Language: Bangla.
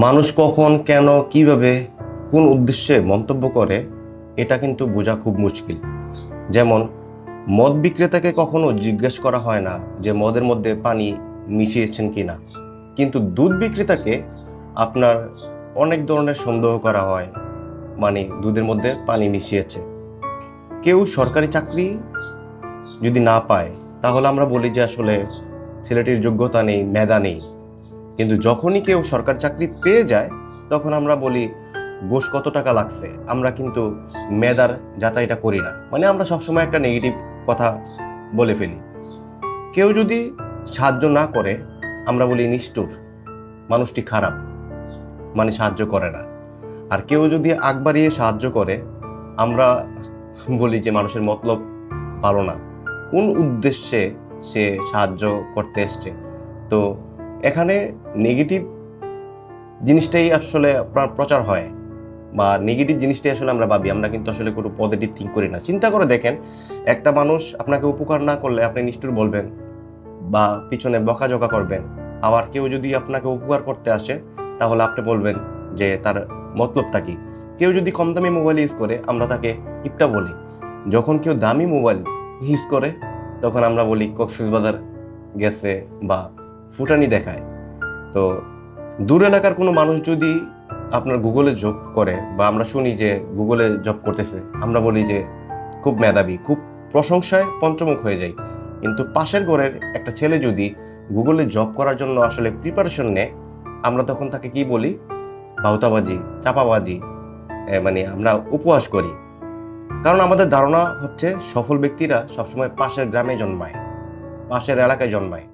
মানুষ কখন, কেন, কিভাবে, কোন উদ্দেশ্যে মন্তব্য করে এটা কিন্তু বোঝা খুব মুশকিল। যেমন মদ বিক্রেতাকে কখনো জিজ্ঞেস করা হয় না যে মদের মধ্যে পানি মিশিয়েছেন কিনা, কিন্তু দুধ বিক্রেতাকে আপনার অনেক ধরনের সন্দেহ করা হয়, মানে দুধের মধ্যে পানি মিশিয়েছে। কেউ সরকারি চাকরি যদি না পায় তাহলে আমরা বলি যে আসলে ছেলেটির যোগ্যতা নেই, মেধা নেই। কিন্তু যখনই কেউ সরকারি চাকরি পেয়ে যায় তখন আমরা বলি ঘুষ কত টাকা লাগছে। আমরা কিন্তু মেধার যাচাইটা করি না, মানে আমরা সবসময় একটা নেগেটিভ কথা বলে ফেলি। কেউ যদি সাহায্য না করে আমরা বলি নিষ্ঠুর, মানুষটি খারাপ, মানে সাহায্য করে না। আর কেউ যদি আগ বাড়িয়ে সাহায্য করে আমরা বলি যে মানুষের মতলব ভালো না, কোন উদ্দেশ্যে সে সাহায্য করতে এসছে। তো এখানে নেগেটিভ জিনিসটাই আসলে আপনার প্রচার হয়, বা নেগেটিভ জিনিসটাই আসলে আমরা ভাবি। আমরা কিন্তু আসলে কোনো পজিটিভ থিঙ্ক করি না। চিন্তা করে দেখেন, একটা মানুষ আপনাকে উপকার না করলে আপনি নিষ্ঠুর বলবেন বা পিছনে বকাঝকা করবেন। আবার কেউ যদি আপনাকে উপকার করতে আসে তাহলে আপনি বলবেন যে তার মতলবটা কি। কেউ যদি কম দামি মোবাইল ইউজ করে আমরা তাকে কিপটা বলি। যখন কেউ দামি মোবাইল ইউজ করে তখন আমরা বলি কক্সবাজার গেছে বা ফুটানি দেখায়। তো দূর এলাকার কোনো মানুষ যদি আপনার গুগলে জব করে বা আমরা শুনি যে গুগলে জব করতেছে, আমরা বলি যে খুব মেধাবী, খুব প্রশংসায় পঞ্চমুখ হয়ে যায়। কিন্তু পাশের ঘরের একটা ছেলে যদি গুগলে জব করার জন্য আসলে প্রিপারেশন নেয় আমরা তখন তাকে কি বলি? ভাউতাবাজি, চাপাবাজি, মানে আমরা উপহাস করি। কারণ আমাদের ধারণা হচ্ছে সফল ব্যক্তিরা সবসময় পাশের গ্রামে জন্মায়, পাশের এলাকায় জন্মায়।